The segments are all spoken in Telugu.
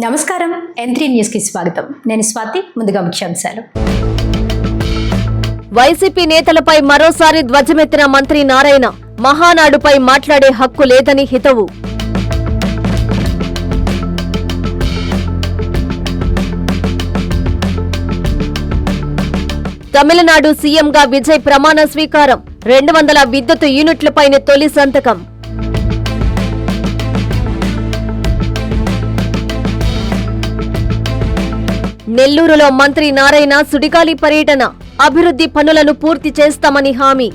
నమస్కారం. N3 న్యూస్ కి స్వాగతం. నేను స్వాతి. ముందుగా ముఖ్యాంశాలు. వైసీపీ నేతలపై మరోసారి ధ్వజమెత్తిన మంత్రి నారాయణ. మహానాడుపై మాట్లాడే హక్కు లేదని హితవు. తమిళనాడు సీఎంగా విజయ్ ప్రమాణ స్వీకారం. 200 విద్యుత్ యూనిట్లపైన తొలి సంతకం. నెల్లూరులో మంత్రి నారాయణ సుడిగాలి పర్యటన. అభివృద్ధి పనులను పూర్తి చేస్తామని హామీ.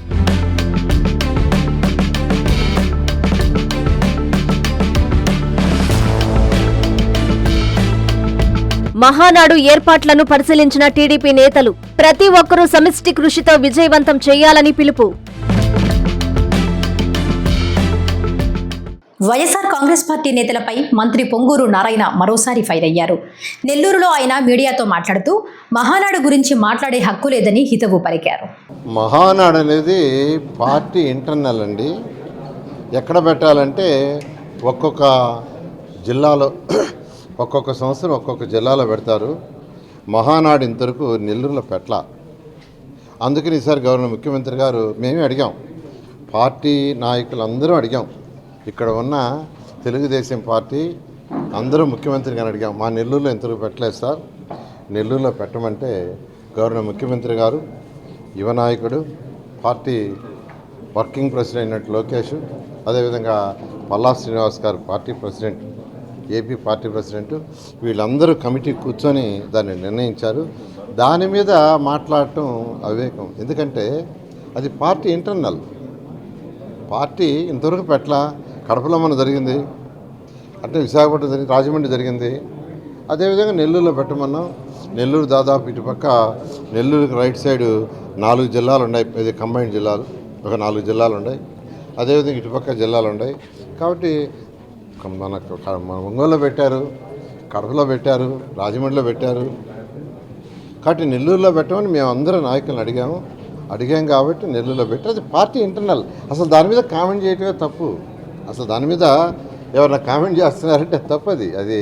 మహానాడు ఏర్పాట్లను పరిశీలించిన టీడీపీ నేతలు. ప్రతి ఒక్కరూ సమిష్టి కృషితో విజయవంతం చేయాలని పిలుపు. వైఎస్ఆర్ కాంగ్రెస్ పార్టీ నేతలపై మంత్రి పొంగూరు నారాయణ మరోసారి ఫైర్ అయ్యారు. నెల్లూరులో ఆయన మీడియాతో మాట్లాడుతూ మహానాడు గురించి మాట్లాడే హక్కు లేదని హితవు పలికారు. మహానాడు అనేది పార్టీ ఇంటర్నల్ అండి. ఎక్కడ పెట్టాలంటే ఒక్కొక్క జిల్లాలో ఒక్కొక్క సంవత్సరం ఒక్కొక్క జిల్లాలో పెడతారు. మహానాడు ఇంతవరకు నెల్లూరులో పెట్టలా. అందుకని ఈసారి గవర్నర్ ముఖ్యమంత్రి గారు మేమే అడిగాం, పార్టీ నాయకులు అందరూ అడిగాం, ఇక్కడ ఉన్న తెలుగుదేశం పార్టీ అందరూ ముఖ్యమంత్రి గారిని అడిగాం, మా నెల్లూరులో ఇంతవరకు పెట్టలేదు సార్, నెల్లూరులో పెట్టమంటే గవర్నర్ ముఖ్యమంత్రి గారు, యువ నాయకుడు, పార్టీ వర్కింగ్ ప్రెసిడెంట్ అయినట్టు లోకేష్, అదేవిధంగా పల్లా శ్రీనివాస్ గారు party president, AP party president, వీళ్ళందరూ కమిటీ కూర్చొని దాన్ని నిర్ణయించారు. దాని మీద మాట్లాడటం అవివేకం. ఎందుకంటే అది పార్టీ ఇంటర్నల్. పార్టీ ఇంతవరకు పెట్టలా. కడపలో మన జరిగింది, అంటే విశాఖపట్నం జరిగింది, రాజమండ్రి జరిగింది, అదేవిధంగా నెల్లూరులో పెట్టమన్నాం. నెల్లూరు దాదాపు ఇటుపక్క నెల్లూరుకి రైట్ సైడ్ 4 జిల్లాలు ఉన్నాయి, ఇది కంబైన్డ్ జిల్లాలు, ఒక 4 జిల్లాలు ఉన్నాయి. అదేవిధంగా ఇటుపక్క జిల్లాలు ఉన్నాయి. కాబట్టి మన ఒంగోలులో పెట్టారు, కడపలో పెట్టారు, రాజమండ్రిలో పెట్టారు. కాబట్టి నెల్లూరులో పెట్టమని మేము అందరూ నాయకులను అడిగాం కాబట్టి నెల్లూరులో పెట్టి, అది పార్టీ ఇంటర్నల్. అసలు దాని మీద కామెంట్ చేయటమే తప్పు. అసలు దాని మీద ఎవరైనా కామెంట్ చేస్తున్నారంటే తప్పది, అది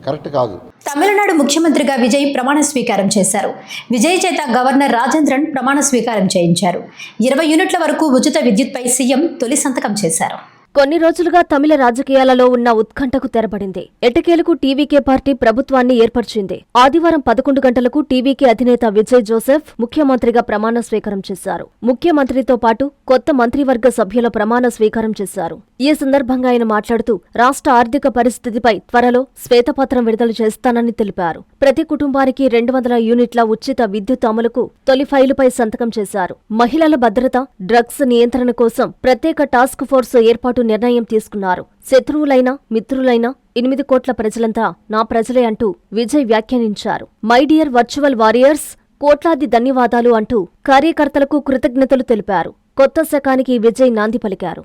కరెక్ట్ కాదు. తమిళనాడు ముఖ్యమంత్రిగా విజయ్ ప్రమాణ స్వీకారం చేశారు. విజయ్ చేత గవర్నర్ రాజేంద్రన్ ప్రమాణ స్వీకారం చేయించారు. 20 యూనిట్ల వరకు ఉచిత విద్యుత్పై సీఎం తొలి సంతకం చేశారు. కొన్ని రోజులుగా తమిళ రాజకీయాలలో ఉన్న ఉత్కంఠకు తెరపడింది. ఎట్టకేలకు టీవీకే పార్టీ ప్రభుత్వాన్ని ఏర్పరిచింది. ఆదివారం 11 గంటలకు టీవీకే అధినేత విజయ్ జోసెఫ్ ముఖ్యమంత్రిగా ప్రమాణ స్వీకారం చేశారు. ముఖ్యమంత్రితో పాటు కొత్త మంత్రివర్గ సభ్యుల ప్రమాణ స్వీకారం చేశారు. ఈ సందర్భంగా ఆయన మాట్లాడుతూ రాష్ట్ర ఆర్థిక పరిస్థితిపై త్వరలో శ్వేతపత్రం విడుదల చేస్తానని తెలిపారు. ప్రతి కుటుంబానికి 200 యూనిట్ల ఉచిత విద్యుత్ అమలుకు తొలి ఫైలుపై సంతకం చేశారు. మహిళల భద్రత, డ్రగ్స్ నియంత్రణ కోసం ప్రత్యేక టాస్క్ ఫోర్స్ ఏర్పాటు నిర్ణయం తీసుకున్నారు. శత్రువులైనా మిత్రులైనా 8 కోట్ల ప్రజలంతా నా ప్రజలే అంటూ విజయ్ వ్యాఖ్యానించారు. మై డియర్ వర్చువల్ వారియర్స్, కోట్లాది ధన్యవాదాలు అంటూ కార్యకర్తలకు కృతజ్ఞతలు తెలిపారు. కొత్త శకానికి విజయ్ నాంది పలికారు.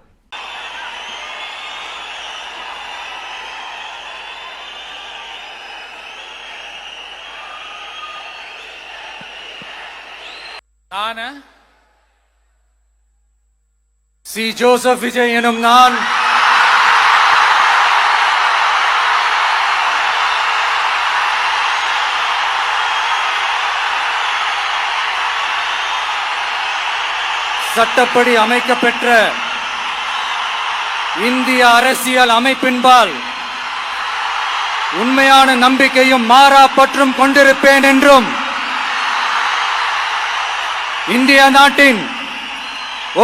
சி ஜோசப் விஜய் எனும் நான் சட்டப்படி அமைக்கப்பெற்ற இந்திய அரசியல் அமைப்பின்பால் உண்மையான நம்பிக்கையும் மாறா பற்றும் கொண்டிருப்பேன் என்றும் இந்திய நாட்டின்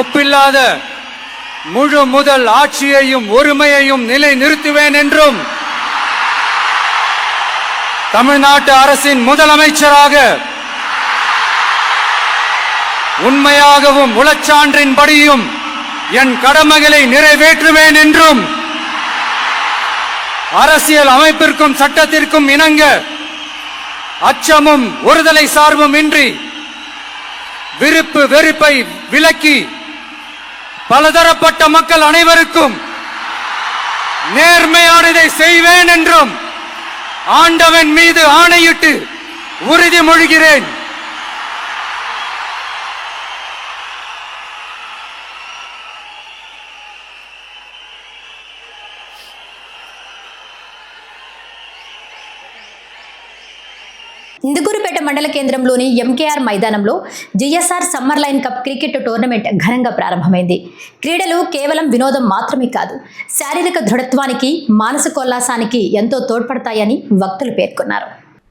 ஒப்பில்லாத முழு முதல் ஆட்சியையும் ஒருமையையும் நிலைநிறுத்துவேன் என்றும் தமிழ்நாட்டு அரசின் முதலமைச்சராக உண்மையாகவும் உளச்சான்றின்படியும் என் கடமைகளை நிறைவேற்றுவேன் என்றும் அரசியல் அமைப்பிற்கும் சட்டத்திற்கும் இணங்க அச்சமும் ஒருதலை சார்பும் இன்றி விருப்பு வெறுப்பை விலக்கி பலதரப்பட்ட மக்கள் அனைவருக்கும் நேர்மையானதை செய்வேன் என்றும் ஆண்டவன் மீது ஆணையிட்டு உறுதிமொழிகிறேன். ఇందుకూరుపేట మండల కేంద్రంలోని ఎంకేఆర్ మైదానంలో GSR summer line cup cricket tournament ఘనంగా ప్రారంభమైంది. క్రీడలు కేవలం వినోదం మాత్రమే కాదు, శారీరక దృఢత్వానికి, మానసికోల్లాసానికి ఎంతో తోడ్పడతాయని వక్తలు పేర్కొన్నారు.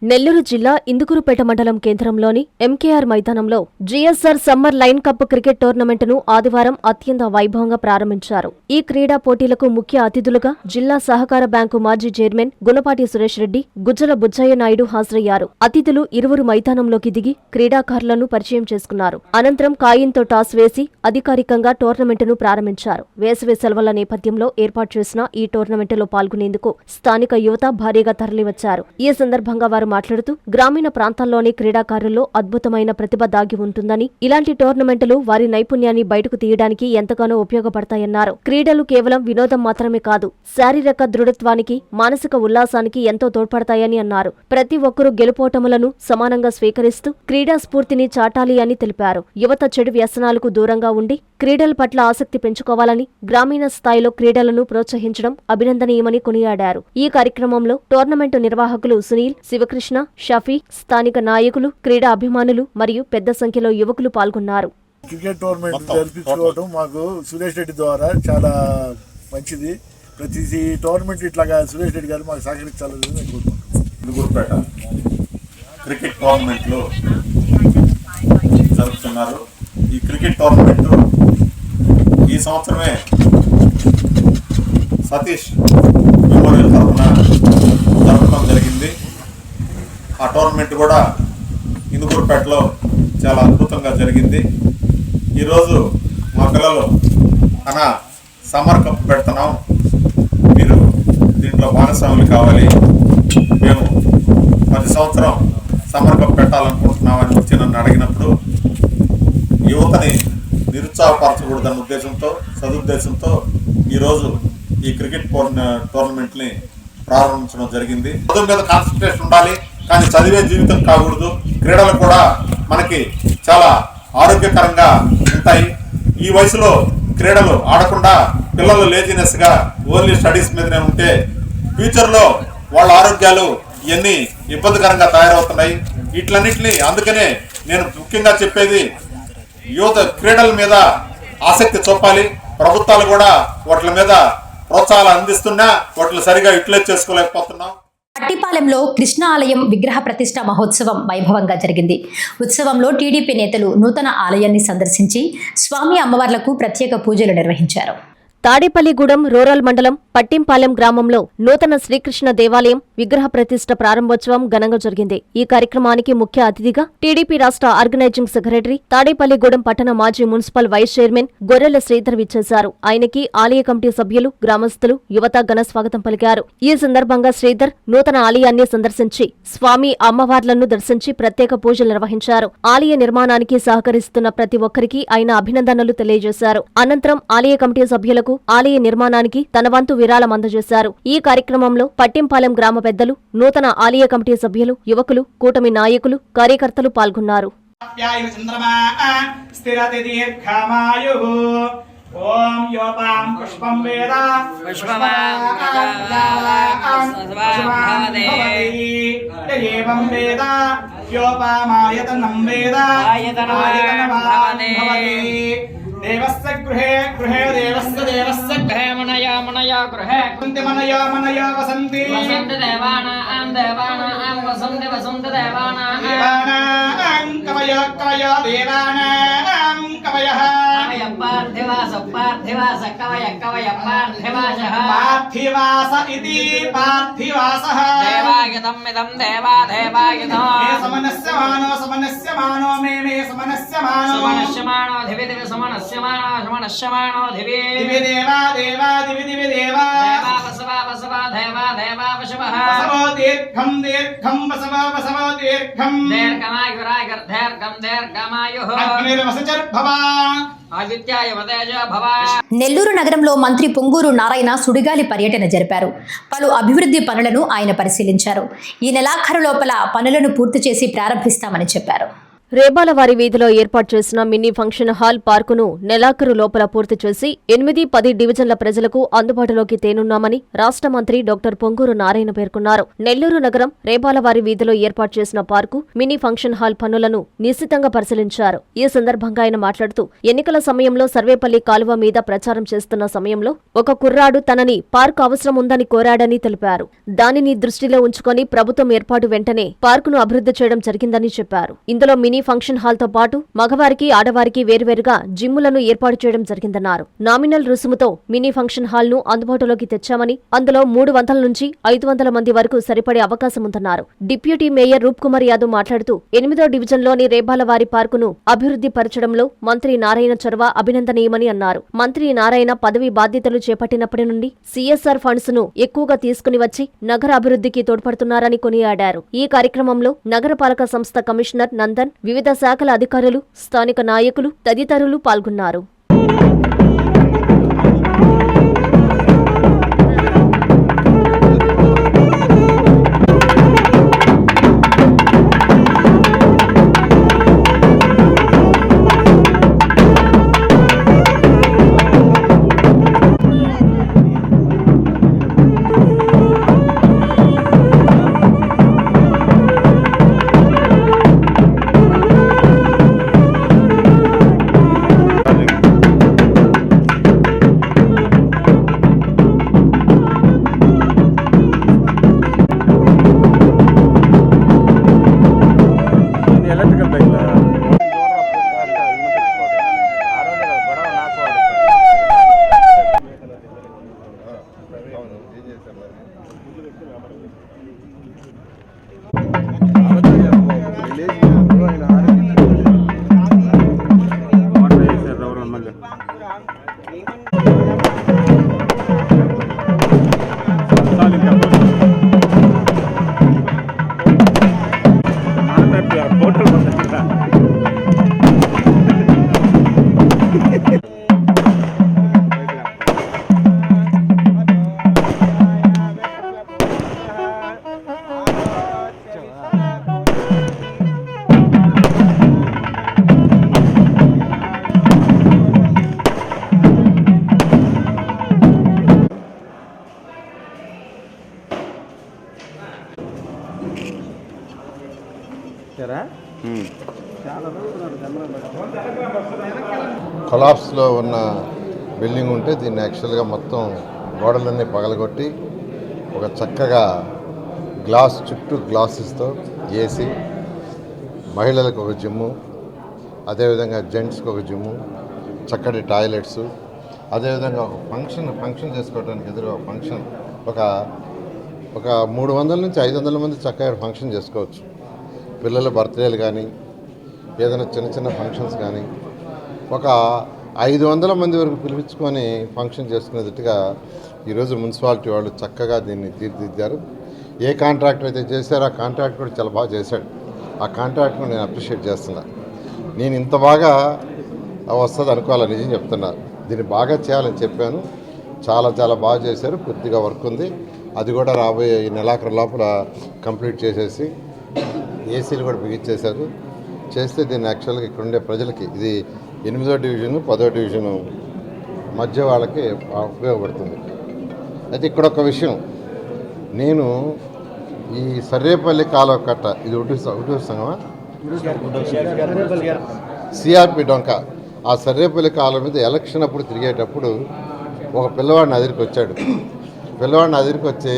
నెల్లూరు జిల్లా ఇందుకూరుపేట మండలం కేంద్రంలోని ఎంకేఆర్ మైదానంలో GSR summer line cup cricket టోర్నమెంటును ఆదివారం అత్యంత వైభవంగా ప్రారంభించారు. ఈ క్రీడా పోటీలకు ముఖ్య అతిథులుగా జిల్లా సహకార బ్యాంకు మాజీ చైర్మన్ గుణపాటి సురేష్ రెడ్డి, గుజ్జల బుజ్జయ్య నాయుడు హాజరయ్యారు. అతిథులు ఇరువురు మైదానంలోకి దిగి క్రీడాకారులను పరిచయం చేసుకున్నారు. అనంతరం కాయిన్తో టాస్ వేసి అధికారికంగా టోర్నమెంటును ప్రారంభించారు. వేసవి సెలవుల నేపథ్యంలో ఏర్పాటు చేసిన ఈ టోర్నమెంటులో పాల్గొనేందుకు స్థానిక యువత భారీగా తరలివచ్చారు. ఈ సందర్భంగా వారు మాట్లాడుతూ గ్రామీణ ప్రాంతాల్లోని క్రీడాకారుల్లో అద్భుతమైన ప్రతిభ దాగి ఉంటుందని, ఇలాంటి టోర్నమెంటులు వారి నైపుణ్యాన్ని బయటకు తీయడానికి ఎంతగానో ఉపయోగపడతాయన్నారు. క్రీడలు కేవలం వినోదం మాత్రమే కాదు, శారీరక దృఢత్వానికి, మానసిక ఉల్లాసానికి ఎంతో తోడ్పడతాయని అన్నారు. ప్రతి ఒక్కరూ గెలుపోటములను సమానంగా స్వీకరిస్తూ క్రీడా స్ఫూర్తిని చాటాలి అని తెలిపారు. యువత చెడు వ్యసనాలకు దూరంగా ఉండి క్రీడల పట్ల ఆసక్తి పెంచుకోవాలని, గ్రామీణ స్థాయిలో క్రీడలను ప్రోత్సహించడం అభినందనీయమని కొనియాడారు. ఈ కార్యక్రమంలో టోర్నమెంటు నిర్వాహకులు సునీల్, శివకృష్ణ, షఫీ, స్థానిక నాయకులు, క్రీడా అభిమానులు మరియు పెద్ద సంఖ్యలో యువకులు పాల్గొన్నారు. క్రికెట్ టోర్నమెంట్ జరిపించుకోవడం మాకు సురేష్ రెడ్డి ద్వారా చాలా మంచిది. ప్రతి టోర్నమెంట్ ఇట్లాగా సురేష్ రెడ్డి గారు మాకు సహకరించాలని నేను కోరుకుంటున్నాను. ఇందుకూరుపేట క్రికెట్ టోర్నమెంట్లో జరుపుతున్నారు. ఈ క్రికెట్ టోర్నమెంట్ ఈ సంవత్సరమే సతీష్ మెమోరియల్ తరఫున జరపడం జరిగింది. ఆ టోర్నమెంట్ కూడా ఇందుకూరుపేటలో చాలా అద్భుతంగా జరిగింది. ఈరోజు మా పిల్లలు సమ్మర్ కప్ పెడుతున్నాం, మీరు దీంట్లో భాగస్వాములు కావాలి, మేము ప్రతి సంవత్సరం సమ్మర్ కప్ పెట్టాలనుకుంటున్నామని వచ్చి నన్ను అడిగినప్పుడు యువతని నిరుత్సాహపరచకూడదన్న ఉద్దేశంతో, సదుద్దేశంతో ఈరోజు ఈ క్రికెట్ టోర్నమెంట్ని ప్రారంభించడం జరిగింది. చదువు మీద కాన్సన్ట్రేషన్ ఉండాలి, కానీ చదివే జీవితం కాకూడదు. క్రీడలు కూడా మనకి చాలా ఆరోగ్యకరంగా ఉంటాయి. ఈ వయసులో క్రీడలు ఆడకుండా పిల్లలు లేజినెస్గా ఓన్లీ స్టడీస్ మీదనే ఉంటే ఫ్యూచర్లో వాళ్ళ ఆరోగ్యాలు ఇవన్నీ ఇబ్బందికరంగా తయారవుతున్నాయి. వీటిలన్నింటినీ అందుకనే నేను ముఖ్యంగా చెప్పేది, యువత క్రీడల మీద ఆసక్తి చూపాలి. ప్రభుత్వాలు కూడా వాటి మీద ప్రోత్సాహాలు అందిస్తున్నా వాటిని సరిగా యూటిలైజ్ చేసుకోలేకపోతున్నాం. పట్టిపాలెంలో కృష్ణ ఆలయం విగ్రహ ప్రతిష్ఠ మహోత్సవం వైభవంగా జరిగింది. ఉత్సవంలో టీడీపీ నేతలు నూతన ఆలయాన్ని సందర్శించి స్వామి అమ్మవార్లకు ప్రత్యేక పూజలు నిర్వహించారు. తాడేపల్లిగూడెం రూరల్ మండలం పట్టింపాలెం గ్రామంలో నూతన శ్రీకృష్ణ దేవాలయం విగ్రహ ప్రతిష్ఠ ప్రారంభోత్సవం ఘనంగా జరిగింది. ఈ కార్యక్రమానికి ముఖ్య అతిథిగా టీడీపీ రాష్ట్ర ఆర్గనైజింగ్ సెక్రటరీ, తాడేపల్లిగూడెం పట్టణ మాజీ మున్సిపల్ వైస్ చైర్మన్ గొర్రెల శ్రీధర్ విచ్చేశారు. ఆయనకి ఆలయ కమిటీ సభ్యులు, గ్రామస్తులు, యువత ఘన స్వాగతం పలికారు. ఈ సందర్భంగా శ్రీధర్ నూతన ఆలయాన్ని సందర్శించి స్వామి అమ్మవార్లను దర్శించి ప్రత్యేక పూజలు నిర్వహించారు. ఆలయ నిర్మాణానికి సహకరిస్తున్న ప్రతి ఒక్కరికి ఆయన అభినందనలు తెలియజేశారు. అనంతరం ఆలయ కమిటీ సభ్యులకు ఆలయ నిర్మాణానికి తన వంతు విరాళం అందజేశారు. ఈ కార్యక్రమంలో పట్టింపాలెం గ్రామ పెద్దలు, నూతన ఆలయ కమిటీ సభ్యులు, యువకులు, కూటమి నాయకులు, కార్యకర్తలు పాల్గొన్నారు. ఓం యోపాం పుష్పం వేద ఏవం వేద యోపామాయతనం వేద దేవస్య గృహే గృహే దేవస్య దేవస్య గృహే మనయా గృహే కుంతి మనయా వసంతి దేవానాం వసంతి దేవానాం కవయ దేవానాం కవయః పార్థివాస ఇతి పార్థివాసః దేవాయుధం దేవాయుధం సమనస్యమానో మే సమనస్యమానో దివి సమనస్యమానో దివి దేవా వసవా దేవా వశవః వసవో దీర్ఘం వసవో దీర్ఘం దీర్ఘమాయుః అగ్నిర్వసచర్భవా నెల్లూరు నగరంలో మంత్రి పొంగూరు నారాయణ సుడిగాలి పర్యటన జరిపారు. పలు అభివృద్ధి పనులను ఆయన పరిశీలించారు. ఈ నెలాఖరు లోపల పనులను పూర్తి చేసి ప్రారంభిస్తామని చెప్పారు. రేబాలవారి వీధిలో ఏర్పాటు చేసిన మినీ ఫంక్షన్ హాల్ పార్కును నెలాఖరు లోపల పూర్తి చేసి 8-10 డివిజన్ల ప్రజలకు అందుబాటులోకి తేనున్నామని రాష్ట్ర మంత్రి డాక్టర్ పొంగూరు నారాయణ పేర్కొన్నారు. నెల్లూరు నగరం రేబాలవారి వీధిలో ఏర్పాటు చేసిన పార్కు మినీ ఫంక్షన్ హాల్ పనులను నిశితంగా పరిశీలించారు. ఈ సందర్భంగా ఆయన మాట్లాడుతూ ఎన్నికల సమయంలో సర్వేపల్లి కాలువ మీద ప్రచారం చేస్తున్న సమయంలో ఒక కుర్రాడు తనని పార్కు అవసరం ఉందని కోరాడని తెలిపారు. దానిని దృష్టిలో ఉంచుకొని ప్రభుత్వం ఏర్పాటు వెంటనే పార్కును అభివృద్ధి చేయడం జరిగిందని చెప్పారు. ఇందులో మినీ ఫంక్షన్ హాల్ తో పాటు మగవారికి ఆడవారికి వేర్వేరుగా జిమ్ములను ఏర్పాటు చేయడం జరిగిందన్నారు. నామినల్ రుసుముతో మినీ ఫంక్షన్ హాల్ ను అందుబాటులోకి తెచ్చామని, అందులో 300 నుంచి 500 మంది వరకు సరిపడే అవకాశం ఉందన్నారు. డిప్యూటీ మేయర్ రూప్ కుమార్ యాదవ్ మాట్లాడుతూ 8వ డివిజన్లోని రేబాలవారి పార్కును అభివృద్ధి పరచడంలో మంత్రి నారాయణ చొరవ అభినందనీయమని అన్నారు. మంత్రి నారాయణ పదవి బాధ్యతలు చేపట్టినప్పటి నుండి సిఎస్ఆర్ ఫండ్స్ ను ఎక్కువగా తీసుకుని వచ్చి నగర అభివృద్ధికి తోడ్పడుతున్నారని కొనియాడారు. ఈ కార్యక్రమంలో నగరపాలక సంస్థ కమిషనర్ నందన్, వివిధ శాఖల అధికారులు, స్థానిక నాయకులు తదితరులు పాల్గొన్నారు. కొలాప్స్లో ఉన్న బిల్డింగ్ ఉంటే దీన్ని యాక్చువల్గా మొత్తం గోడలన్నీ పగలగొట్టి ఒక చక్కగా గ్లాస్ చుట్టూ గ్లాసెస్తో ఏసీ, మహిళలకు ఒక జిమ్ము, అదేవిధంగా జెంట్స్కి ఒక జిమ్ము, చక్కటి టాయిలెట్స్, అదేవిధంగా ఒక ఫంక్షన్ చేసుకోవడానికి ఎదురు ఫంక్షన్ ఒక 300 నుంచి 500 మంది చక్కగా ఫంక్షన్ చేసుకోవచ్చు. పిల్లల బర్త్డేలు కానీ ఏదైనా చిన్న ఫంక్షన్స్ కానీ ఒక 500 మంది వరకు పిలిపించుకొని ఫంక్షన్ చేసుకునేటట్టుగా ఈరోజు మున్సిపాలిటీ వాళ్ళు చక్కగా దీన్ని తీర్చిదిద్దారు. ఏ కాంట్రాక్టర్ అయితే చేశారో ఆ కాంట్రాక్ట్ కూడా చాలా బాగా చేశాడు. ఆ కాంట్రాక్ట్ను నేను అప్రిషియేట్ చేస్తున్నా. నేను ఇంత బాగా వస్తుంది అనుకోవాలని నిజం చెప్తున్నా. దీన్ని బాగా చేయాలని చెప్పాను. చాలా బాగా చేశారు. కొద్దిగా వర్క్ ఉంది, అది కూడా రాబోయే ఈ నెలాఖరు లోపల కంప్లీట్ చేసేసి ఏసీలు కూడా బిగించేశారు. చేస్తే దీన్ని యాక్చువల్గా ఇక్కడ ఉండే ప్రజలకి, ఇది 8వ డివిజను 10వ డివిజను మధ్య వాళ్ళకి ఉపయోగపడుతుంది. అయితే ఇక్కడ ఒక విషయం, నేను ఈ సర్రేపల్లి కాలువ కట్ట, ఇది ఒకటి సంగమా సిఆర్పి డొంక, ఆ సర్రేపల్లి కాలువ మీద ఎలక్షన్ అప్పుడు తిరిగేటప్పుడు ఒక పిల్లవాడిని అదిరికి వచ్చాడు. పిల్లవాడిని అదిరికి వచ్చి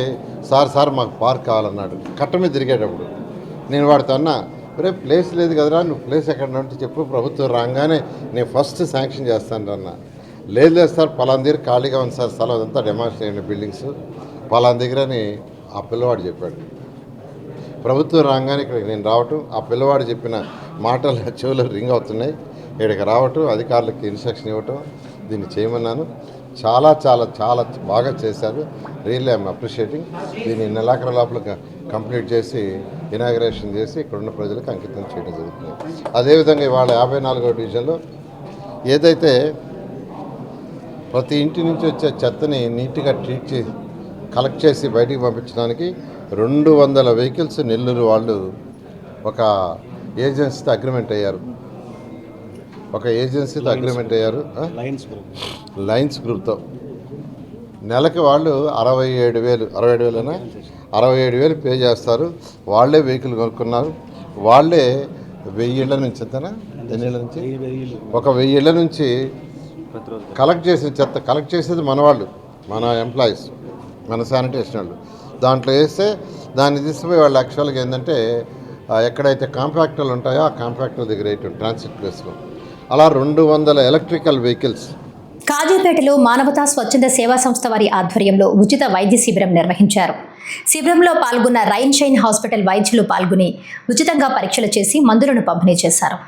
సార్ మాకు పార్క్ కావాలన్నాడు. కట్ట మీద తిరిగేటప్పుడు నేను వాడితో అన్నా, రేపు ప్లేస్ లేదు కదరా, నువ్వు ప్లేస్ ఎక్కడ ఉంటే చెప్పు, ప్రభుత్వం రాగానే నేను ఫస్ట్ శాంక్షన్ చేస్తాను అన్నా. లేదు సార్ పలానా దగ్గర ఖాళీగా ఉంది సార్, స్థలం అదంతా డెమాలిష్ అయిన బిల్డింగ్స్ పలానా దగ్గర అని ఆ పిల్లవాడు చెప్పాడు. ప్రభుత్వం రాగానే ఇక్కడికి నేను రావటం, ఆ పిల్లవాడు చెప్పిన మాటలు చెవులు రింగ్ అవుతున్నాయి. ఇక్కడికి రావటం, అధికారులకు ఇన్స్ట్రక్షన్ ఇవ్వటం, దీన్ని చేయమన్నాను. చాలా బాగా చేశారు. Really I'm appreciating. దీన్ని నెలాఖరు లోపల కంప్లీట్ చేసి ఇనాగ్రేషన్ చేసి ఇక్కడున్న ప్రజలకు అంకితం చేయడం జరుగుతుంది. అదేవిధంగా ఇవాళ 54వ డివిజన్లో ఏదైతే ప్రతి ఇంటి నుంచి వచ్చే చెత్తని నీట్గా ట్రీట్ చేసి కలెక్ట్ చేసి బయటికి పంపించడానికి 200 వెహికల్స్ నెల్లూరు వాళ్ళు ఒక ఏజెన్సీతో అగ్రిమెంట్ అయ్యారు. ఒక ఏజెన్సీతో అగ్రిమెంట్ అయ్యారు, లయన్స్ గ్రూప్తో. నెలకి వాళ్ళు 67,000 పే చేస్తారు. వాళ్ళే వెహికల్ కొనుక్కున్నారు. వాళ్ళే 1000 ఇళ్ళ నుంచి ఎంతనా, ఎన్ని ఇళ్ళ నుంచి, ఒక 1000 ఇళ్ళ నుంచి కలెక్ట్ చేసిన చెత్త కలెక్ట్ చేసేది మన వాళ్ళు, మన ఎంప్లాయీస్, మన శానిటేషన్ వాళ్ళు. దాంట్లో వేస్తే దాన్ని తీసుకుపోయి వాళ్ళు యాక్చువల్గా ఏంటంటే ఎక్కడైతే కాంపాక్టర్లు ఉంటాయో ఆ కాంపాక్టర్ దగ్గర వేయటం ట్రాన్సిట్ ప్లేస్లో. అలా 200 ఎలక్ట్రికల్ వెహికల్స్. కాజీపేటలో మానవతా స్వచ్ఛంద సేవా సంస్థ వారి ఆధ్వర్యంలో ఉచిత వైద్య శిబిరం నిర్వహించారు. శిబిరంలో పాల్గొన్న రైన్ షైన్ హాస్పిటల్ వైద్యులు పాల్గొని ఉచితంగా పరీక్షలు చేసి మందులను పంపిణీ చేశారు.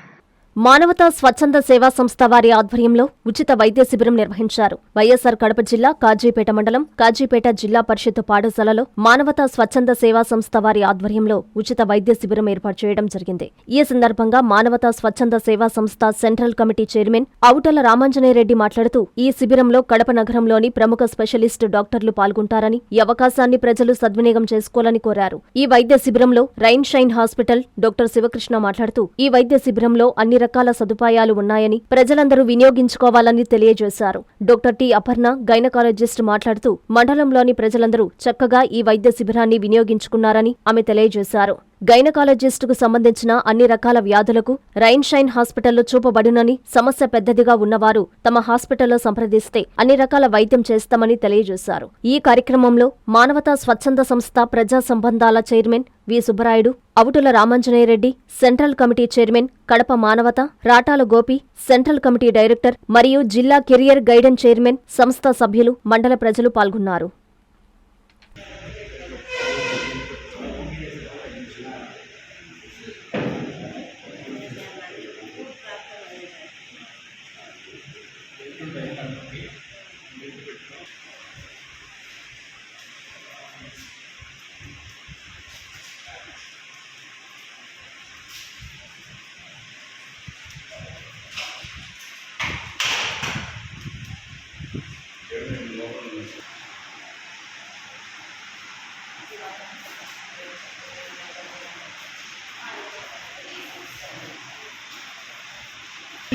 మానవతా స్వచ్ఛంద సేవా సంస్థ వారి ఆధ్వర్యంలో ఉచిత వైద్య శిబిరం నిర్వహించారు. వైఎస్సార్ కడప జిల్లా కాజీపేట మండలం కాజీపేట జిల్లా పరిషత్ పాఠశాలలో మానవతా స్వచ్ఛంద సేవా సంస్థ వారి ఆధ్వర్యంలో ఉచిత వైద్య శిబిరం ఏర్పాటు చేయడం జరిగింది. ఈ సందర్భంగా మానవతా స్వచ్ఛంద సేవా సంస్థ సెంట్రల్ కమిటీ చైర్మన్ అవుటల రామాంజనేయరెడ్డి మాట్లాడుతూ, ఈ శిబిరంలో కడప నగరంలోని ప్రముఖ స్పెషలిస్ట్ డాక్టర్లు పాల్గొంటారని, ఈ అవకాశాన్ని ప్రజలు సద్వినియోగం చేసుకోవాలని కోరారు. ఈ వైద్య శిబిరంలో Rain Shine Hospital doctor Sivakrishna మాట్లాడుతూ, ఈ వైద్య శిబిరంలో అన్ని రకాల సదుపాయాలు ఉన్నాయని ప్రజలందరూ వినియోగించుకోవాలని తెలియజేశారు. డాక్టర్ టి అపర్ణ గైనకాలజిస్ట్ మాట్లాడుతూ, మండలంలోని ప్రజలందరూ చక్కగా ఈ వైద్య శిబిరాన్ని వినియోగించుకున్నారని ఆమె తెలియజేశారు. గైనకాలజిస్టుకు సంబంధించిన అన్ని రకాల వ్యాధులకు రైన్ షైన్ హాస్పిటల్లో చూపబడునని, సమస్య పెద్దదిగా ఉన్నవారు తమ హాస్పిటల్లో సంప్రదిస్తే అన్ని రకాల వైద్యం చేస్తామని తెలియజేశారు. ఈ కార్యక్రమంలో మానవతా స్వచ్ఛంద సంస్థ ప్రజా సంబంధాల chairman V Subbarayudu, Avutula Ramanjaneya Reddy, central committee chairman Kadapa Manavata Ratala Gopi, central committee director మరియు జిల్లా కెరియర్ గైడెన్స్ చైర్మన్, సంస్థ సభ్యులు, మండల ప్రజలు పాల్గొన్నారు.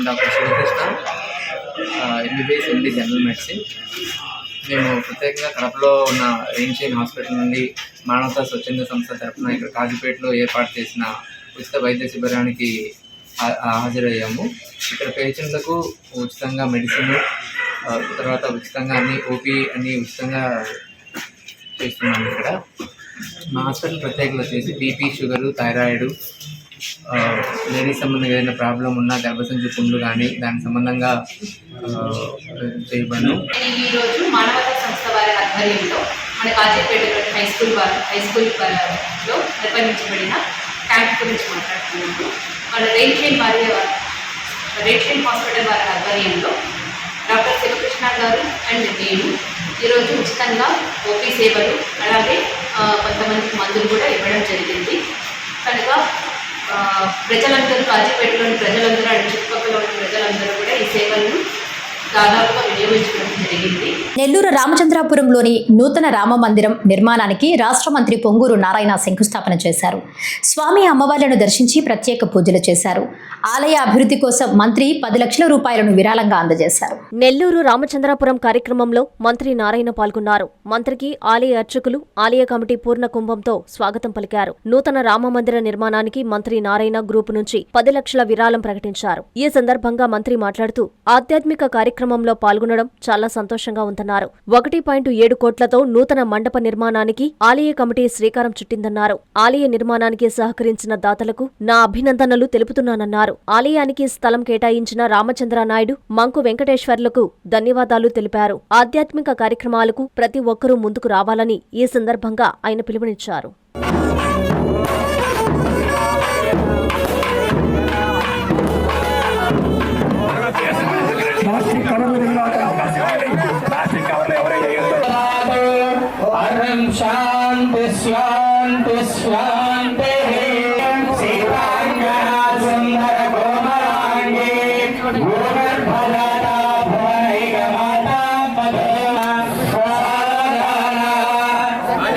Doctor Sivakrishna, MBBS MD general medicine. మేము ప్రత్యేకంగా కడపలో ఉన్న రైన్ షైన్ హాస్పిటల్ నుండి మానవతా స్వచ్ఛంద సంస్థ తరఫున ఇక్కడ కాజీపేటలో ఏర్పాటు చేసిన ఉచిత వైద్య శిబిరానికి హాజరయ్యాము. ఇక్కడ పేషెంట్లకు ఉచితంగా మెడిసిన్, తర్వాత ఉచితంగా అన్ని ఓపీ అన్నీ ఉచితంగా చేస్తున్నాము. ఇక్కడ మా హాస్పిటల్ ప్రత్యేకత వచ్చేసి బీపీ, షుగరు, థైరాయిడ్, లేడీస్ సంబంధంగా ఏదైనా ప్రాబ్లం ఉన్నా, గర్భసంచి పుండ్లు కానీ దానికి సంబంధంగా చేయబడను. ఈరోజు మానవతా సంస్థ వారి ఆధ్వర్యంలో మన కాజీపేటలోని హై స్కూల్లో నిర్వహించబడిన క్యాంప్ గురించి మాట్లాడుతున్నాము. మన రైన్ షైన్ హాస్పిటల్ వారి ఆధ్వర్యంలో డాక్టర్ శివకృష్ణ గారు అండ్ నేను ఈరోజు ఉచితంగా ఓపీ సేవలు, అలాగే కొంతమందికి మందులు కూడా ఇవ్వడం జరిగింది. కనుక ప్రజలందరూ, కాజీపేటలోని ప్రజలందరూ అండ్ చుట్టుపక్కల ఉన్న ప్రజలందరూ కూడా ఈ సేవలను దాదాపుగా వినియోగించడం జరిగింది. నెల్లూరు రామచంద్రాపురంలోని నూతన రామ మందిరం నిర్మాణానికి రాష్ట్ర మంత్రి పొంగూరు నారాయణ శంకుస్థాపన చేశారు. స్వామి అమ్మవార్లను దర్శించి ప్రత్యేక పూజలు చేశారు. ఆలయ అభివృద్ధి కోసం మంత్రి 10 లక్షల రూపాయలను విరాళంగా అందజేశారు. నెల్లూరు రామచంద్రాపురం కార్యక్రమంలో మంత్రి నారాయణ పాల్గొన్నారు. మంత్రికి ఆలయ అర్చకులు, ఆలయ కమిటీ పూర్ణ కుంభంతో స్వాగతం పలికారు. నూతన రామ మందిర నిర్మాణానికి మంత్రి నారాయణ గ్రూపు నుంచి 10 లక్షల విరాళం ప్రకటించారు. ఈ సందర్భంగా మంత్రి మాట్లాడుతూ, ఆధ్యాత్మిక కార్యక్రమంలో పాల్గొనడం చాలా సంతోషంగా ఉందన్నారు. 1.7 కోట్లతో నూతన మండప నిర్మాణానికి ఆలయ కమిటీ శ్రీకారం చుట్టిందన్నారు. ఆలయ నిర్మాణానికి సహకరించిన దాతలకు నా అభినందనలు తెలుపుతున్నానన్నారు. ఆలయానికి స్థలం కేటాయించిన రామచంద్ర నాయుడు, మంకు వెంకటేశ్వర్లకు ధన్యవాదాలు తెలిపారు. ఆధ్యాత్మిక కార్యక్రమాలకు ప్రతి ఒక్కరూ ముందుకు రావాలని ఈ సందర్భంగా ఆయన పిలుపునిచ్చారు. శాంతి శాంతి శాంతి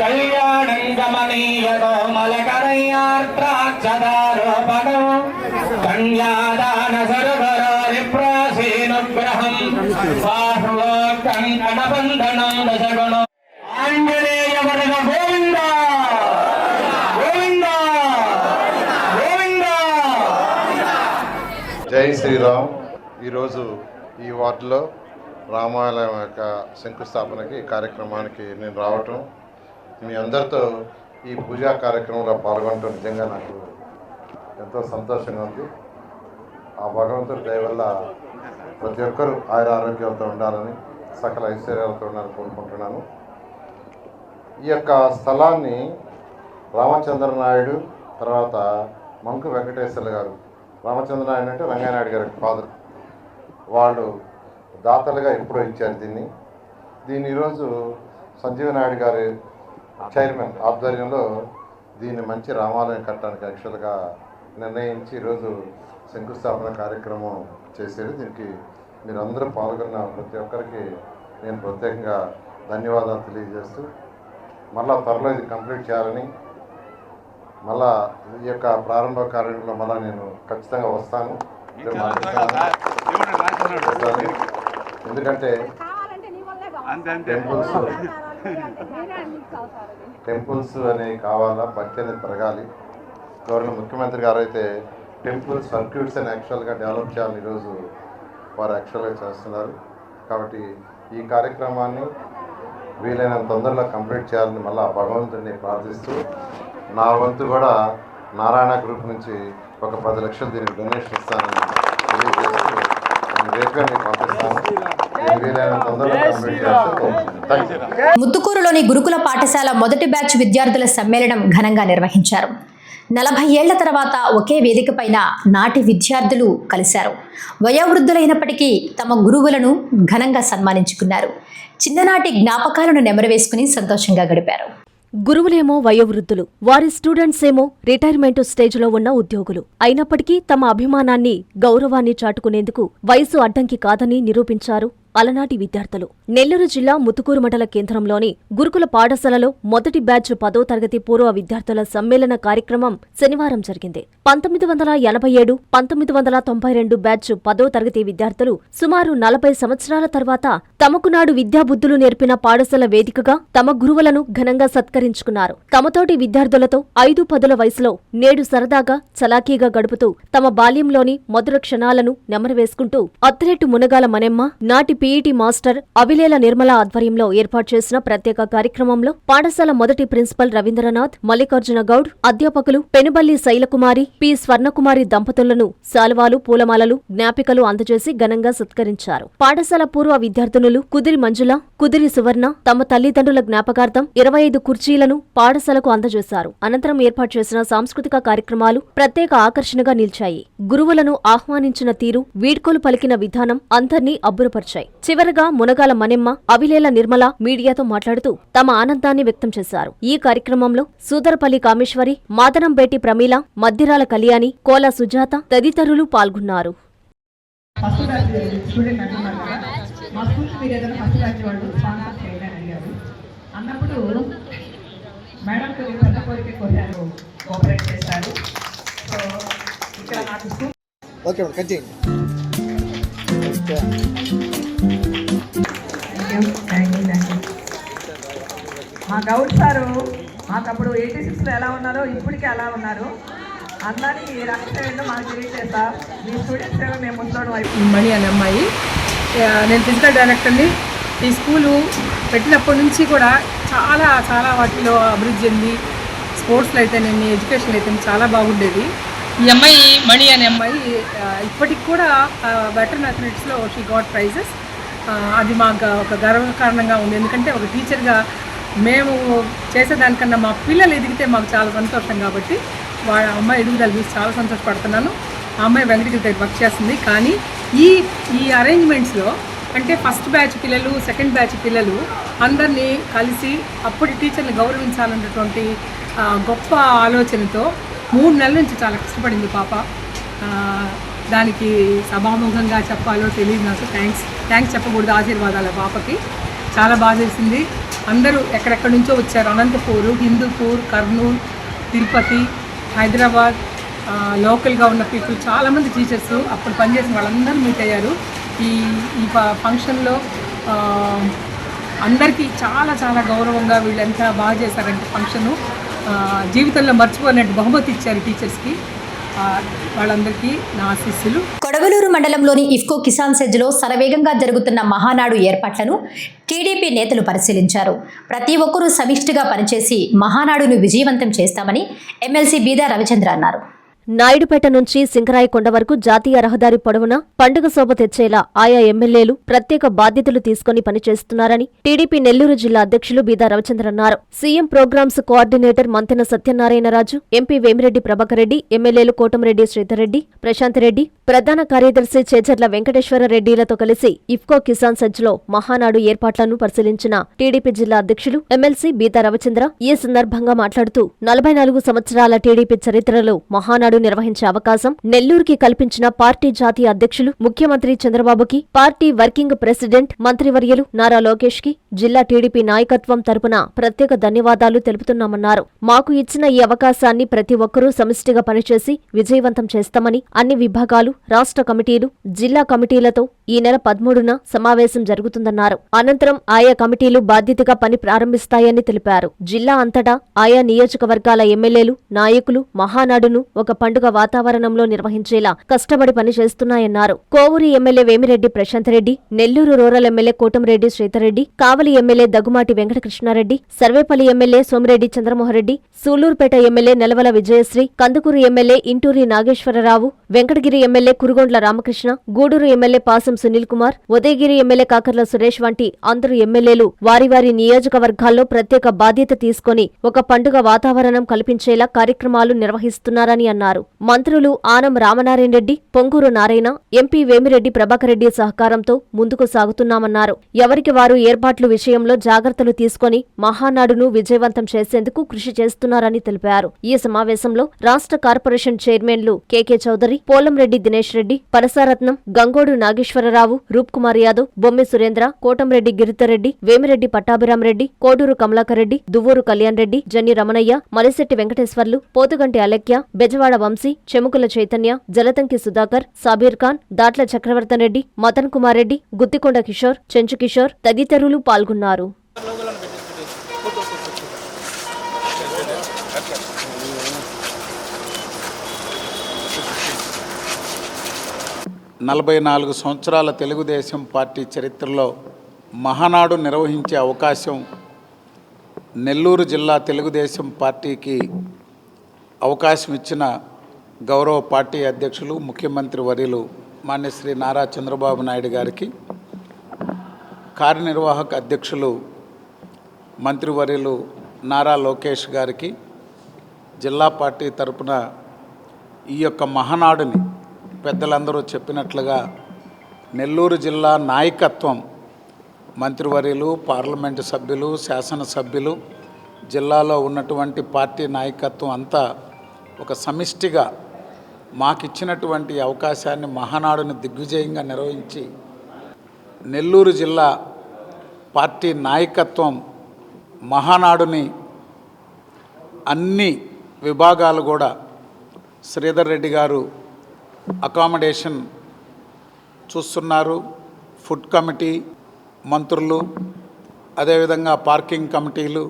కళ్యాణం గమనీయతో మలకరయ్యార్ద్రాక్షదారోపణం వందనాదశగణ ఆంజనేయ వరద గోవింద గోవింద గోవింద. జై శ్రీరామ్. ఈరోజు ఈ వార్డులో రామాలయం యొక్క శంకుస్థాపనకి కార్యక్రమానికి నేను రావటం, మీ అందరితో ఈ పూజా కార్యక్రమంలో పాల్గొనడం నిజంగా నాకు ఎంతో సంతోషంగా ఉంది. ఆ భగవంతుడి దయ వల్ల ప్రతి ఒక్కరూ ఆయుర ఆరోగ్యాలతో ఉండాలని, సకల ఐశ్వర్యాలతో ఉండాలని కోరుకుంటున్నాను. ఈ యొక్క స్థలాన్ని రామచంద్ర నాయుడు తర్వాత మంకు వెంకటేశ్వర్లు గారు, రామచంద్ర నాయుడు అంటే రంగనాయుడు గారి ఫాదర్, వాళ్ళు దాతలుగా ఎప్పుడో ఇచ్చారు దీన్ని ఈరోజు సంజీవ నాయుడు గారి చైర్మన్ ఆధ్వర్యంలో దీన్ని మంచి రామాలయం కట్టడానికి యాక్చువల్గా నిర్ణయించి ఈరోజు శంకుస్థాపన కార్యక్రమం చేసేది. దీనికి మీరు అందరూ పాల్గొన్న ప్రతి ఒక్కరికి నేను ప్రత్యేకంగా ధన్యవాదాలు తెలియజేస్తూ, మళ్ళా త్వరలో ఇది కంప్లీట్ చేయాలని, మళ్ళా ఈ యొక్క ప్రారంభ కార్యంలో మళ్ళీ నేను ఖచ్చితంగా వస్తాను. ఎందుకంటే టెంపుల్స్ అనేవి కావాలా, భక్తి అనేది పెరగాలి. గవర్నమెంట్ ముఖ్యమంత్రి గారు అయితే టెంపుల్ సర్క్యూట్స్ అని యాక్చువల్గా డెవలప్ చేయాలని ఈరోజు వారు యాక్చువల్గా చేస్తున్నారు. కాబట్టి ఈ కార్యక్రమాన్ని వీలైనంత తొందరలో కంప్లీట్ చేయాలని మళ్ళీ భగవంతుడిని ప్రార్థిస్తూ, నా వంతు కూడా నారాయణ గ్రూప్ నుంచి ఒక 10 లక్షలు దీనికి డొనేషన్ ఇస్తానని తెలియజేస్తూ నేను రేపుగా మీకు పంపిస్తాను. వీలైనంత తొందరలో కంప్లీట్ చేస్తాను. ముత్తుకూరులోని గురుకుల పాఠశాల మొదటి బ్యాచ్ విద్యార్థుల సమ్మేళనం ఘనంగా నిర్వహించారు. 40 ఏళ్ల తర్వాత ఒకే వేదిక పైన నాటి విద్యార్థులు కలిశారు. వయోవృద్ధులైనప్పటికీ తమ గురువులను ఘనంగా సన్మానించుకున్నారు. చిన్ననాటి జ్ఞాపకాలను నెమరవేసుకుని సంతోషంగా గడిపారు. గురువులేమో వయోవృద్ధులు, వారి స్టూడెంట్స్ ఏమో రిటైర్మెంట్ స్టేజ్లో ఉన్న ఉద్యోగులు. అయినప్పటికీ తమ అభిమానాన్ని, గౌరవాన్ని చాటుకునేందుకు వయసు అడ్డంకి కాదని నిరూపించారు అలనాటి విద్యార్థులు. నెల్లూరు జిల్లా ముత్తుకూరు మండల కేంద్రంలోని గురుకుల పాఠశాలలో మొదటి బ్యాచ్ 10వ తరగతి పూర్వ విద్యార్థుల సమ్మేళన కార్యక్రమం శనివారం జరిగింది. 1987, 1992 బ్యాచ్ 10వ తరగతి విద్యార్థులు సుమారు 40 సంవత్సరాల తర్వాత తమకు నాడు విద్యాబుద్ధులు నేర్పిన పాఠశాల వేదికగా తమ గురువులను ఘనంగా సత్కరించుకున్నారు. తమతోటి విద్యార్థులతో 5-10 వయసులో నేడు సరదాగా చలాకీగా గడుపుతూ తమ బాల్యంలోని మధుర క్షణాలను నెమరవేసుకుంటూ అథ్లెట్ మునగాల మణెమ్మ, నాటి పీఈటీ మాస్టర్ అవిలేల నిర్మల ఆధ్వర్యంలో ఏర్పాటు చేసిన ప్రత్యేక కార్యక్రమంలో పాఠశాల మొదటి ప్రిన్సిపల్ రవీంద్రనాథ్, మల్లికార్జున గౌడ్, అధ్యాపకులు పెనుబల్లి శైలకుమారి, పి స్వర్ణకుమారి దంపతులను శాలువాలు, పూలమాలలు, జ్ఞాపికలు అందజేసి ఘనంగా సత్కరించారు. పాఠశాల పూర్వ విద్యార్థినులు కుదిరి మంజుల, కుదిరి సువర్ణ తమ తల్లిదండ్రుల జ్ఞాపకార్థం 25 కుర్చీలను పాఠశాలకు అందజేశారు. అనంతరం ఏర్పాటు చేసిన సాంస్కృతిక కార్యక్రమాలు ప్రత్యేక ఆకర్షణగా నిలిచాయి. గురువులను ఆహ్వానించిన తీరు, వీడ్కోలు పలికిన విధానం అందర్నీ అబ్బురపరిచాయి. చివరగా మునగాల మణెమ్మ, అవిలేల నిర్మల మీడియాతో మాట్లాడుతూ తమ ఆనందాన్ని వ్యక్తం చేశారు. ఈ కార్యక్రమంలో సూదరపల్లి కామేశ్వరి, మాదనంబేటి ప్రమీల, మద్దిరాల కళ్యాణి, కోల సుజాత తదితరులు పాల్గొన్నారు. మా గౌడ్ సారు మాకప్పుడు 86లో ఎలా ఉన్నారో ఇప్పటికీ అలా ఉన్నారు. అందరినీ రక్షణ మాకు తెలియజేస్తా. మీ స్టూడెంట్స్ ఏమో మేము ముసలోడు మణి అనే అమ్మాయి, నేను ఫిజికల్ డైరెక్టర్ని. ఈ స్కూలు పెట్టినప్పటి నుంచి కూడా చాలా చాలా వాటిలో అభివృద్ధి చెంది, స్పోర్ట్స్లో అయితేనేమి, ఎడ్యుకేషన్ అయితే చాలా బాగుండేది. ఈ అమ్మాయి మణి అనే అమ్మాయి ఇప్పటికి కూడా వెటరన్ అథ్లెటిక్స్లో షీ గాట్ ప్రైజెస్. అది మాకు ఒక గర్వకారణంగా ఉంది. ఎందుకంటే ఒక టీచర్గా మేము చేసేదానికన్నా మా పిల్లలు ఎదిగితే మాకు చాలా సంతోషం. కాబట్టి వాళ్ళ అమ్మాయి ఎదుగుదల చూసి చాలా సంతోషపడుతున్నాను. ఆ అమ్మాయి వెంకటగిరి దగ్గర వర్క్ చేస్తుంది. కానీ ఈ అరేంజ్మెంట్స్లో అంటే ఫస్ట్ బ్యాచ్ పిల్లలు, సెకండ్ బ్యాచ్ పిల్లలు అందరినీ కలిసి అప్పటి టీచర్ని గౌరవించాలన్నటువంటి గొప్ప ఆలోచనతో 3 నెలల నుంచి చాలా కష్టపడింది పాప. దానికి సభాముఖంగా చెప్పాలో తెలియదు నాకు. థ్యాంక్స్ చెప్పకూడదు. ఆశీర్వాదాల పాపకి చాలా బాగా చేసింది. అందరూ ఎక్కడెక్కడి నుంచో వచ్చారు. అనంతపూర్, హిందూపూర్, కర్నూలు, తిరుపతి, హైదరాబాద్, లోకల్గా ఉన్న పీపుల్ చాలామంది టీచర్స్ అప్పుడు పనిచేసిన వాళ్ళందరూ మీట్ అయ్యారు. ఈ ఫంక్షన్లో అందరికీ చాలా చాలా గౌరవంగా వీళ్ళు ఎంత బాగా చేశారంటే ఫంక్షను జీవితంలో మర్చిపోలేని బహుమతి ఇచ్చారు టీచర్స్కి. వాళ్ళందరికీ నా ఆశీస్సులు. కొడవలూరు మండలంలోని ఇఫ్కో కిసాన్ సెజ్లో శరవేగంగా జరుగుతున్న మహానాడు ఏర్పాట్లను టీడీపీ నేతలు పరిశీలించారు. ప్రతి ఒక్కరూ సమిష్టిగా పనిచేసి మహానాడును విజయవంతం చేస్తామని ఎమ్మెల్సీ బీదా రవిచంద్ర అన్నారు. నాయుడుపేట నుంచి సింగరాయకొండ వరకు జాతీయ రహదారి పొడవునా పండుగ శోభ తెచ్చేలా ఆయా ఎమ్మెల్యేలు ప్రత్యేక బాధ్యతలు తీసుకుని పనిచేస్తున్నారని టీడీపీ నెల్లూరు జిల్లా అధ్యక్షులు బీదా రవిచంద్ర అన్నారు. CM programmes coordinator Mantena Satyanarayana Raju, MP Vemireddy Prabhakar Reddy, ఎమ్మెల్యేలు కోటంరెడ్డి శ్రీధర్రెడ్డి, ప్రశాంత్ రెడ్డి, ప్రధాన కార్యదర్శి చేజర్ల వెంకటేశ్వర రెడ్డిలతో కలిసి ఇఫ్కో కిసాన్ సెజ్లో మహానాడు ఏర్పాట్లను పరిశీలించిన టీడీపీ జిల్లా అధ్యక్షులు ఎమ్మెల్సీ బీదా రవిచంద్ర ఈ సందర్భంగా మాట్లాడుతూ 44 సంవత్సరాల టీడీపీ చరిత్రలో మహానాడు నిర్వహించే అవకాశం నెల్లూరుకి కల్పించిన పార్టీ జాతీయ అధ్యక్షులు ముఖ్యమంత్రి చంద్రబాబుకి, పార్టీ వర్కింగ్ ప్రెసిడెంట్ మంత్రివర్యులు నారా లోకేష్ కి జిల్లా టీడీపీ నాయకత్వం తరపున ప్రత్యేక ధన్యవాదాలు తెలుపుతున్నామన్నారు. మాకు ఇచ్చిన ఈ అవకాశాన్ని ప్రతి ఒక్కరూ సమిష్టిగా పనిచేసి విజయవంతం చేస్తామని అన్ని విభాగాలు, రాష్ట్ర కమిటీలు, జిల్లా కమిటీలతో ఈ నెల 13న సమావేశం జరుగుతుందన్నారు. అనంతరం ఆయా కమిటీలు బాధ్యతగా పని ప్రారంభిస్తాయని తెలిపారు. జిల్లా అంతటా ఆయా నియోజకవర్గాల ఎమ్మెల్యేలు, నాయకులు మహానాడును ఒక పండుగ వాతావరణంలో నిర్వహించేలా కష్టపడి పనిచేస్తున్నాయన్నారు. Kovur MLA Vemireddy Prashanth Reddy, Nellore rural MLA Kotamreddy Sridhar Reddy, Kavali MLA Daggumati Venkatakrishna Reddy, Sarvepalli MLA Somireddy Chandramohan Reddy, Sullurpeta MLA Nelavala Vijayasri, Kandukur MLA Inturi Nageswara Rao, Venkatagiri MLA Kurugondla Ramakrishna, Gudur MLA Pasam Sunil Kumar, Udayagiri MLA Kakarla Suresh వంటి అందరు ఎమ్మెల్యేలు వారి వారి నియోజకవర్గాల్లో ప్రత్యేక బాధ్యత తీసుకుని ఒక పండుగ వాతావరణం కల్పించేలా కార్యక్రమాలు నిర్వహిస్తున్నారని అన్నారు. మంత్రులు ఆనం రామనారాయణ రెడ్డి, పొంగూరు నారాయణ, ఎంపీ వేమిరెడ్డి ప్రభాకర్ రెడ్డి సహకారంతో ముందుకు సాగుతున్నామన్నారు. ఎవరికి వారు ఏర్పాట్ల విషయంలో జాగ్రత్తలు తీసుకుని మహానాడును విజయవంతం చేసేందుకు కృషి చేస్తున్నారని తెలిపారు. ఈ సమావేశంలో రాష్ట్ర కార్పొరేషన్ చైర్మన్లు కెకే చౌదరి, పోలంరెడ్డి దినేష్ రెడ్డి, పరసారత్నం, గంగోడు నాగేశ్వరరావు, రూప్ కుమార్ యాదవ్, బొమ్మి సురేంద్ర, కోటంరెడ్డి గిరిధర్రెడ్డి, వేమిరెడ్డి పట్టాభిరామరెడ్డి, కోడూరు కమలాకర్ రెడ్డి, దువ్వూరు కళ్యాణ్ రెడ్డి, జన్ని రమణయ్య, మలిశెట్టి వెంకటేశ్వర్లు, పోతుగంటి అలెక్య, బెజవాడ వంశీ, చెముకుల చైతన్య, జలతంకి సుధాకర్, సాబీర్ ఖాన్, దాట్ల చక్రవర్తన్ రెడ్డి, మదన్ కుమార్ రెడ్డి, గుత్తికొండ కిషోర్, చెంచు కిషోర్ తదితరులు పాల్గొన్నారు. 44 సంవత్సరాల తెలుగుదేశం పార్టీ చరిత్రలో మహానాడు నిర్వహించే అవకాశం నెల్లూరు జిల్లా తెలుగుదేశం పార్టీకి అవకాశం ఇచ్చిన గౌరవ పార్టీ అధ్యక్షులు ముఖ్యమంత్రి వర్యులు మాన్య శ్రీ నారా చంద్రబాబు నాయుడు గారికి, కార్యనిర్వాహక అధ్యక్షులు మంత్రివర్యులు నారా లోకేష్ గారికి, జిల్లా పార్టీ తరపున ఈ యొక్క మహానాడుని పెద్దలందరూ చెప్పినట్లుగా నెల్లూరు జిల్లా నాయకత్వం, మంత్రివర్యులు, పార్లమెంటు సభ్యులు, శాసనసభ్యులు, జిల్లాలో ఉన్నటువంటి పార్టీ నాయకత్వం అంతా ఒక సమిష్టిగా మాకిచ్చినటువంటి అవకాశాన్ని మహానాడుని దిగ్విజయంగా నిర్వహించి నెల్లూరు జిల్లా పార్టీ నాయకత్వం మహానాడుని అన్ని విభాగాలు కూడా శ్రీధర్ రెడ్డి గారు అకామిడేషన్ చూస్తున్నారు, ఫుడ్ కమిటీ మంత్రులు, అదేవిధంగా పార్కింగ్ కమిటీలు,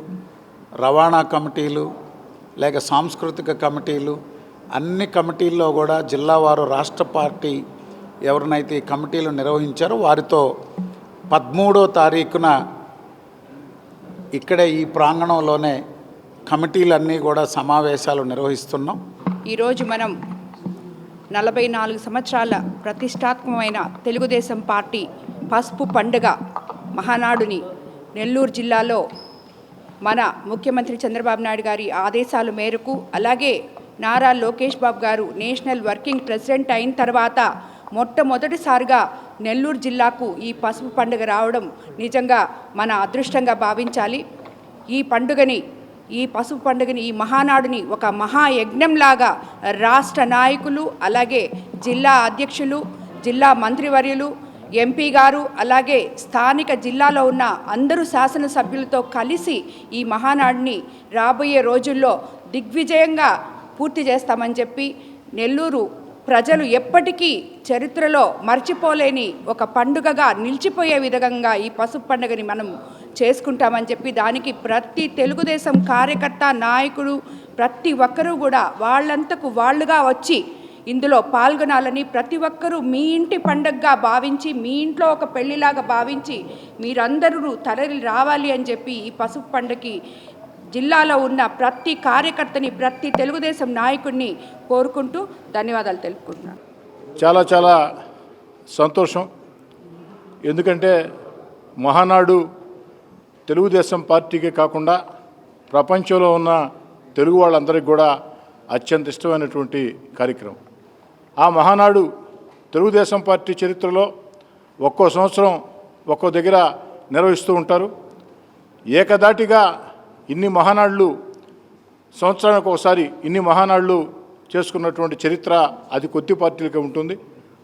రవాణా కమిటీలు, లేక సాంస్కృతిక కమిటీలు, అన్ని కమిటీల్లో కూడా జిల్లా వారు రాష్ట్ర పార్టీ ఎవరినైతే ఈ కమిటీలు నిర్వహించారో వారితో 13వ తారీఖున ఇక్కడే ఈ ప్రాంగణంలోనే కమిటీలన్నీ కూడా సమావేశాలు నిర్వహిస్తున్నాం. ఈరోజు మనం 44 సంవత్సరాల ప్రతిష్టాత్మకమైన తెలుగుదేశం పార్టీ పసుపు పండుగ మహానాడుని నెల్లూరు జిల్లాలో మన ముఖ్యమంత్రి చంద్రబాబు నాయుడు గారి ఆదేశాల మేరకు, అలాగే నారా లోకేష్ బాబు గారు నేషనల్ వర్కింగ్ ప్రెసిడెంట్ అయిన తర్వాత మొట్టమొదటిసారిగా నెల్లూరు జిల్లాకు ఈ పసుపు పండుగ రావడం నిజంగా మన అదృష్టంగా భావించాలి. ఈ పసుపు పండుగని, ఈ మహానాడుని ఒక మహాయజ్ఞంలాగా రాష్ట్ర నాయకులు, అలాగే జిల్లా అధ్యక్షులు, జిల్లా మంత్రివర్యులు, ఎంపీ గారు, అలాగే స్థానిక జిల్లాలో ఉన్న అందరూ శాసనసభ్యులతో కలిసి ఈ మహానాడుని రాబోయే రోజుల్లో దిగ్విజయంగా పూర్తి చేస్తామని చెప్పి, నెల్లూరు ప్రజలు ఎప్పటికీ చరిత్రలో మర్చిపోలేని ఒక పండుగగా నిలిచిపోయే విధంగా ఈ పసుపు పండుగని మనం చేసుకుంటామని చెప్పి దానికి ప్రతి తెలుగుదేశం కార్యకర్త నాయకుడు ప్రతి ఒక్కరూ కూడా వాళ్ళంతకు వాళ్ళుగా వచ్చి ఇందులో పాల్గొనాలని, ప్రతి ఒక్కరూ మీ ఇంటి పండగగా భావించి, మీ ఇంట్లో ఒక పెళ్లిలాగా భావించి మీరందరూ తరలి రావాలి అని చెప్పి ఈ పసుపు పండుగకి జిల్లాలో ఉన్న ప్రతి కార్యకర్తని, ప్రతి తెలుగుదేశం నాయకుడిని కోరుకుంటూ ధన్యవాదాలు తెలుపుకుంటున్నాను. చాలా చాలా సంతోషం. ఎందుకంటే మహానాడు తెలుగుదేశం పార్టీకే కాకుండా ప్రపంచంలో ఉన్న తెలుగు వాళ్ళందరికీ కూడా అత్యంత ఇష్టమైనటువంటి కార్యక్రమం. ఆ మహానాడు తెలుగుదేశం పార్టీ చరిత్రలో ఒక్కో సంవత్సరం ఒక్కో దగ్గర నిర్వహిస్తూ ఉంటారు. ఏకదాటిగా ఇన్ని మహానాడులు, సంవత్సరానికి ఒకసారి ఇన్ని మహానాడులు చేసుకున్నటువంటి చరిత్ర అది కొద్ది పార్టీలకే ఉంటుంది.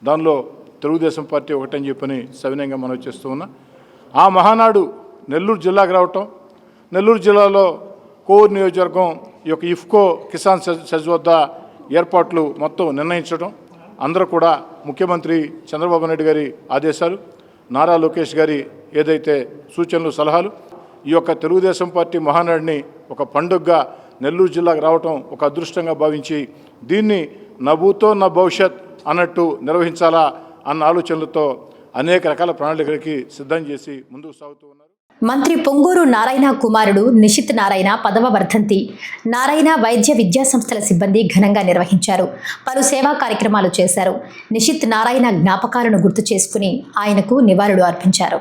దానిలో తెలుగుదేశం పార్టీ ఒకటని చెప్పని సవినయంగా మనవి చేస్తూ ఉన్నా. ఆ మహానాడు నెల్లూరు జిల్లాకు రావటం, నెల్లూరు జిల్లాలో కోవూరు నియోజకవర్గం ఈ యొక్క ఇఫ్కో కిసాన్ సెజ్ వద్ద ఏర్పాట్లు మొత్తం నిర్ణయించడం, అందరూ కూడా ముఖ్యమంత్రి చంద్రబాబు నాయుడు గారి ఆదేశాలు, నారా లోకేష్ గారి ఏదైతే సూచనలు, సలహాలు, ఈ యొక్క తెలుగుదేశం పార్టీ మహానాడిని ఒక పండుగగా నెల్లూరు జిల్లాకు రావటం ఒక అదృష్టంగా భావించి దీన్ని నా భూతో నా భవిష్యత్ అన్నట్టు నిర్వహించాలా అన్న ఆలోచనలతో అనేక రకాల ప్రణాళికలకి సిద్ధం చేసి ముందుకు సాగుతూ ఉన్నారు. మంత్రి పొంగూరు నారాయణ కుమారుడు నిషిత్ నారాయణ 10వ వర్ధంతి నారాయణ వైద్య విద్యా సంస్థల సిబ్బంది ఘనంగా నిర్వహించారు. పలు సేవా కార్యక్రమాలు చేశారు. నిషిత్ నారాయణ జ్ఞాపకాలను గుర్తు చేసుకుని ఆయనకు నివాళులు అర్పించారు.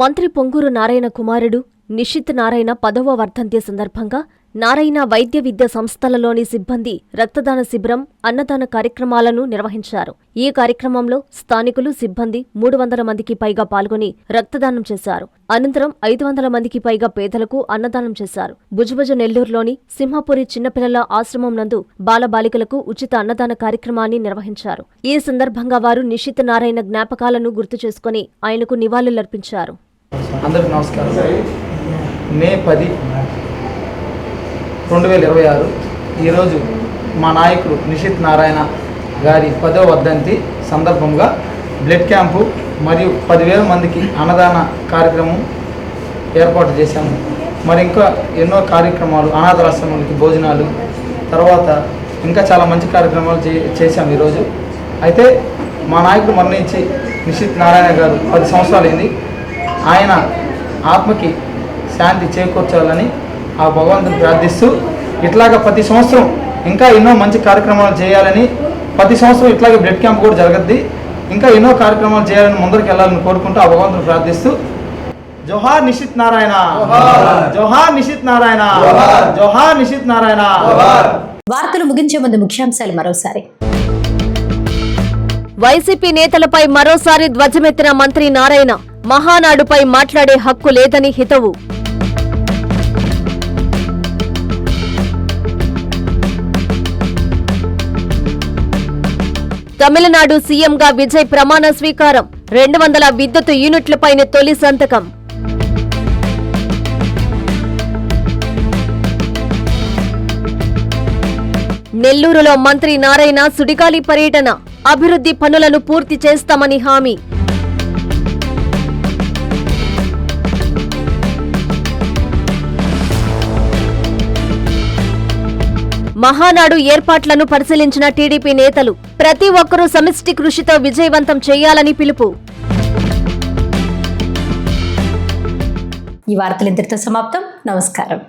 మంత్రి పొంగూరు నారాయణ కుమారుడు నిషిత్ నారాయణ 10వ వర్ధంతి సందర్భంగా నారాయణ వైద్య విద్యా సంస్థలలోని సిబ్బంది రక్తదాన శిబిరం, అన్నదాన కార్యక్రమాలను నిర్వహించారు. ఈ కార్యక్రమంలో స్థానికులు, సిబ్బంది 300 మందికి పైగా పాల్గొని రక్తదానం చేశారు. అనంతరం 500 మందికి పైగా పేదలకు అన్నదానం చేశారు. భుజభుజ నెల్లూరులోని సింహపురి చిన్నపిల్లల ఆశ్రమం నందు బాలబాలికలకు ఉచిత అన్నదాన కార్యక్రమాన్ని నిర్వహించారు. ఈ సందర్భంగా వారు నిషిత్ నారాయణ జ్ఞాపకాలను గుర్తు చేసుకుని ఆయనకు నివాళులర్పించారు. అందరికీ నమస్కారం. మే 10, 2026 ఈరోజు మా నాయకుడు నిషిత్ నారాయణ గారి 10వ వర్ధంతి సందర్భంగా బ్లడ్ క్యాంపు మరియు 10,000 మందికి అన్నదాన కార్యక్రమం ఏర్పాటు చేశాము. మరి ఇంకా ఎన్నో కార్యక్రమాలు, అనాథాశ్రమాలకి భోజనాలు, తర్వాత ఇంకా చాలా మంచి కార్యక్రమాలు చేశాము ఈరోజు. అయితే మా నాయకుడు మరణించి నిషిత్ నారాయణ గారు 10 సంవత్సరాలైంది. ఆయన ఆత్మకి శాంతి చేకూర్చాలని ఆ భగవంతుని ప్రార్థిస్తూ ఇట్లాగా ప్రతి సంవత్సరం ఇంకా ఎన్నో మంచి కార్యక్రమాలు చేయాలని, ప్రతి సంవత్సరం ఇట్లాగే బ్లడ్ క్యాంప్ కూడా జరగద్ది, ఇంకా ఎన్నో కార్యక్రమాలు చేయాలని ముందరికి వెళ్ళాలని కోరుకుంటూ ఆ భగవంతుని ప్రార్థిస్తూ జోహార్ నిషిత్ నారాయణ, జోహార్ నిషిత్ నారాయణ, జోహార్ నిషిత్ నారాయణ. వార్తలు ముగించే ముందు ముఖ్యాంశాలు మరోసారి. వైసీపీ నేతలపై మరోసారి ధ్వజమెత్తిన మంత్రి నారాయణ, మహానాడుపై మాట్లాడే హక్కు లేదని హితవు. తమిళనాడు సీఎంగా విజయ్ ప్రమాణ స్వీకారం, 200 విద్యుత్ యూనిట్లపైన తొలి సంతకం. నెల్లూరులో మంత్రి నారాయణ సుడిగాలి పర్యటన, అభివృద్ధి పనులను పూర్తి చేస్తామని హామీ. మహానాడు ఏర్పాట్లను పరిశీలించిన టీడీపీ నేతలు, ప్రతి ఒక్కరూ సమిష్టి కృషితో విజయవంతం చేయాలని పిలుపు. ఈ వార్తలు ఇంతటితో సమాప్తం. నమస్కారం.